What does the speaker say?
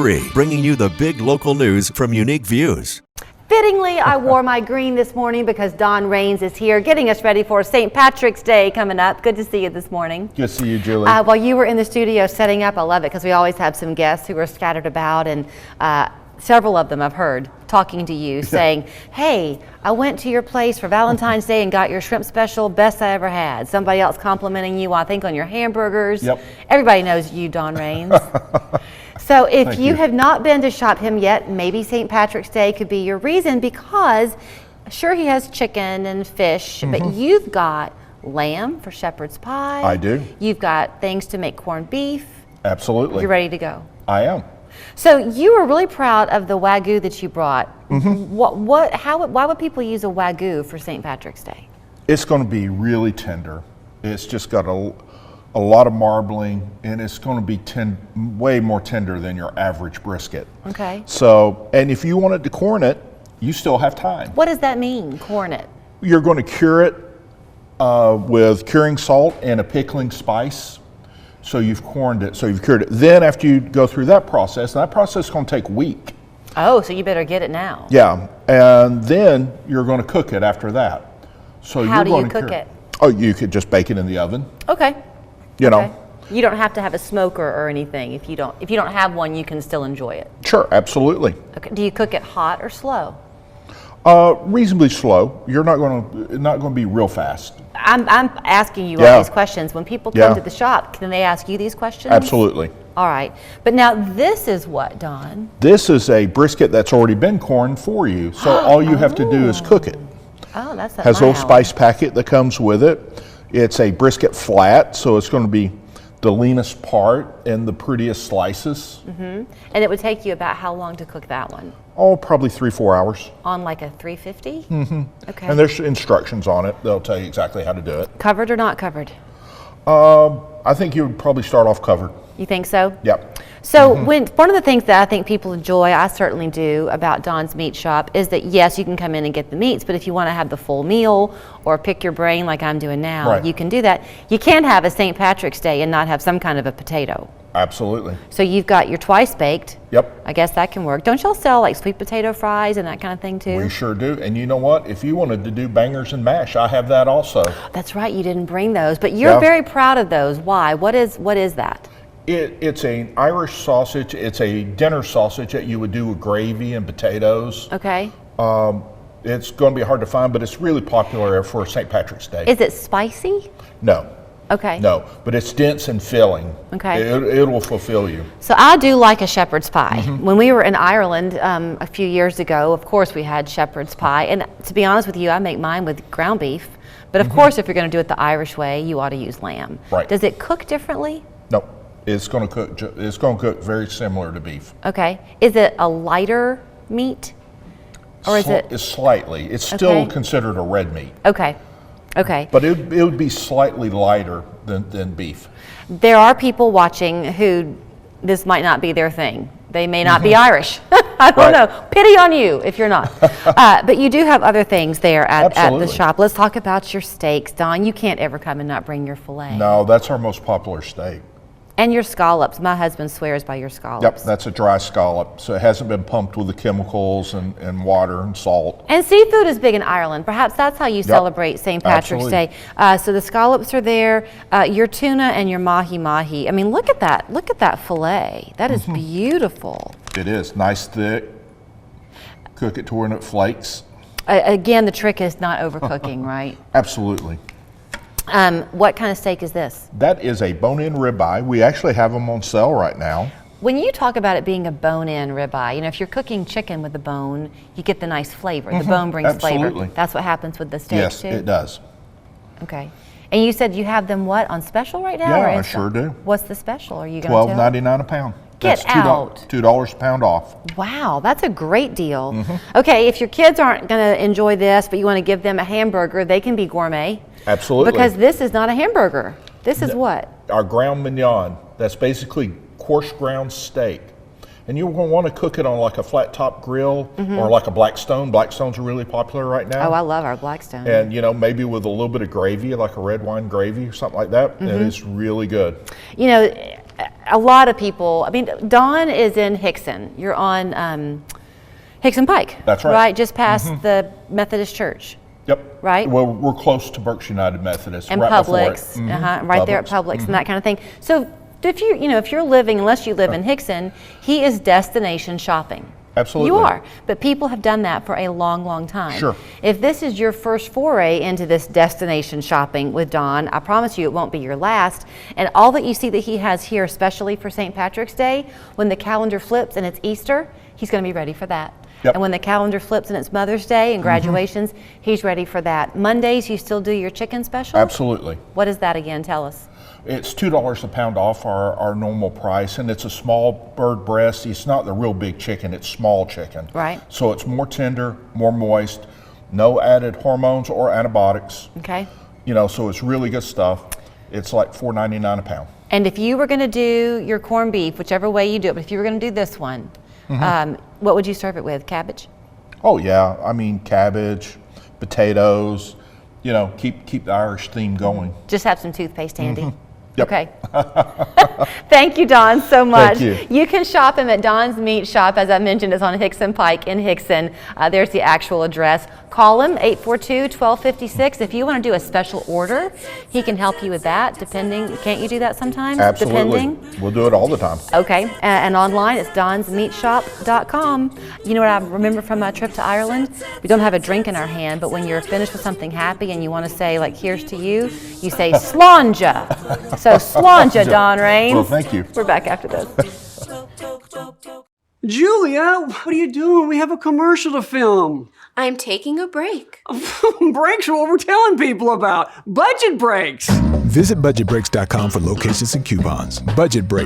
bringing you the big local news from Unique Views. Fittingly, I wore my green this morning because Don Raines is here getting us ready for St. Patrick's Day coming up. Good to see you this morning. Good to see you, Julie. While you were in the studio setting up, I love it because we always have some guests who are scattered about, and several of them I've heard talking to you saying, hey, I went to your place for Valentine's Day and got your shrimp special, best I ever had. Somebody else complimenting you, I think, on your hamburgers. Yep. Everybody knows you, Don Raines. So if you have not been to shop him yet, maybe St. Patrick's Day could be your reason, because sure, he has chicken and fish, but you've got lamb for shepherd's pie. I do. You've got things to make corned beef. Absolutely. You're ready to go. I am. So you were really proud of the Wagyu that you brought. Why would people use a Wagyu for St. Patrick's Day? It's going to be really tender. It's just got a lot of marbling, and it's going to be way more tender than your average brisket. Okay. So, and if you wanted to corn it, you still have time. What does that mean, corn it? You're going to cure it with curing salt and a pickling spice. So you've corned it, so you've cured it. Then after you go through that process is going to take a week. Oh, so you better get it now. Yeah, and then you're going to cook it after that. So how do you cook it? Oh, you could just bake it in the oven. Okay. You know. You don't have to have a smoker or anything. If you don't have one, you can still enjoy it. Sure, absolutely. Okay. Do you cook it hot or slow? Reasonably slow. You're not going to be real fast. I'm asking you all these questions. When people come to the shop, can they ask you these questions? Absolutely. All right. But now this is what, Don? This is a brisket that's already been corned for you. So all you have to do is cook it. Oh, that's Has a little spice packet that comes with it. It's a brisket flat, so it's going to be the leanest part and the prettiest slices. And it would take you about how long to cook that one? Oh, probably 3-4 hours. On like a 350? Okay. And there's instructions on it. They'll tell you exactly how to do it. Covered or not covered? I think you would probably start off covered. You think so? Yep. So one of the things that I think people enjoy, I certainly do, about Don's Meat Shop is that yes, you can come in and get the meats, but if you want to have the full meal or pick your brain like I'm doing now, you can do that. You can't have a St. Patrick's Day and not have some kind of a potato. Absolutely. So you've got your twice baked. Yep. I guess that can work. Don't y'all sell like sweet potato fries and that kind of thing too? We sure do. And you know what? If you wanted to do bangers and mash, I have that also. That's right. You didn't bring those, but you're very proud of those. Why? What is that? It's an Irish sausage. It's a dinner sausage that you would do with gravy and potatoes. Okay. It's going to be hard to find, but it's really popular for St. Patrick's Day. Is it spicy? No. Okay. No, but it's dense and filling. Okay. It will fulfill you. So I do like a shepherd's pie. When we were in Ireland a few years ago, of course we had shepherd's pie. And to be honest with you, I make mine with ground beef. But of course, if you're going to do it the Irish way, you ought to use lamb. Right. Does it cook differently? No. It's going to cook. It's going to cook very similar to beef. Okay. Is it a lighter meat, or is it? It's slightly. It's still considered a red meat. Okay. Okay. But it would be slightly lighter than beef. There are people watching who this might not be their thing. They may not be Irish. I don't know. Pity on you if you're not. But you do have other things there at the shop. Let's talk about your steaks, Don. You can't ever come and not bring your filet. No, that's our most popular steak. And your scallops. My husband swears by your scallops. Yep, that's a dry scallop, so it hasn't been pumped with the chemicals and water and salt. And seafood is big in Ireland. Perhaps that's how you celebrate St. Patrick's Day. So the scallops are there, your tuna and your mahi-mahi. I mean, look at that. Look at that filet. That is beautiful. It is. Nice thick. Cook it to where it flakes. Again, the trick is not overcooking, right? Absolutely. What kind of steak is this? That is a bone-in ribeye. We actually have them on sale right now. When you talk about it being a bone-in ribeye, you know, if you're cooking chicken with the bone, you get the nice flavor. The bone brings flavor. That's what happens with the steak too? Yes, it does. Okay. And you said you have them what, on special right now? Yeah, I sure do. What's the special? Are you going to tell? $12.99 a pound. Get out. $2 a pound off. Wow, that's a great deal. Okay, if your kids aren't going to enjoy this, but you want to give them a hamburger, they can be gourmet. Absolutely. Because this is not a hamburger. This is what? Our ground mignon. That's basically coarse ground steak. And you're going to want to cook it on like a flat top grill or like a Blackstone. Blackstones are really popular right now. Oh, I love our Blackstone. And you know, maybe with a little bit of gravy, like a red wine gravy or something like that, and it's really good. You know, a lot of people, I mean, Dawn is in Hickson. You're on Hickson Pike. That's right. Right, just past the Methodist Church. Yep. Right? Well, we're close to Berks United Methodist. And right Publix, before it. right there at Publix and that kind of thing. So if you're living, unless you live in Hickson, he is destination shopping. Absolutely. You are, but people have done that for a long, long time. Sure. If this is your first foray into this destination shopping with Don, I promise you it won't be your last. And all that you see that he has here, especially for St. Patrick's Day, when the calendar flips and it's Easter, he's going to be ready for that. Yep. And when the calendar flips and it's Mother's Day and graduations, he's ready for that. Mondays, you still do your chicken special? Absolutely. What is that again? Tell us. It's $2 a pound off our normal price, and it's a small bird breast. It's not the real big chicken, it's small chicken. Right. So it's more tender, more moist, no added hormones or antibiotics. Okay. So it's really good stuff. It's like $4.99 a pound. And if you were going to do your corned beef, whichever way you do it, but if you were going to do this one, what would you serve it with? Cabbage? Oh yeah, I mean cabbage, potatoes, keep the Irish theme going. Just have some toothpaste handy. Yep. Okay. Thank you, Don, so much. Thank you. You can shop him at Don's Meat Shop, as I mentioned, it's on Hickson Pike in Hickson. There's the actual address. Call him, 842-1256. If you want to do a special order, he can help you with that, depending. Can't you do that sometimes? Absolutely. Depending? We'll do it all the time. Okay, and online it's donsmeatshop.com. You know what I remember from my trip to Ireland? We don't have a drink in our hand, but when you're finished with something happy and you want to say, like, here's to you, you say slanja. So slanja, Don Rains. Well, thank you. We're back after this. Julia, what are you doing? We have a commercial to film. I'm taking a break. Breaks are what we're telling people about. Budget breaks. Visit budgetbreaks.com for locations and coupons. Budget Break,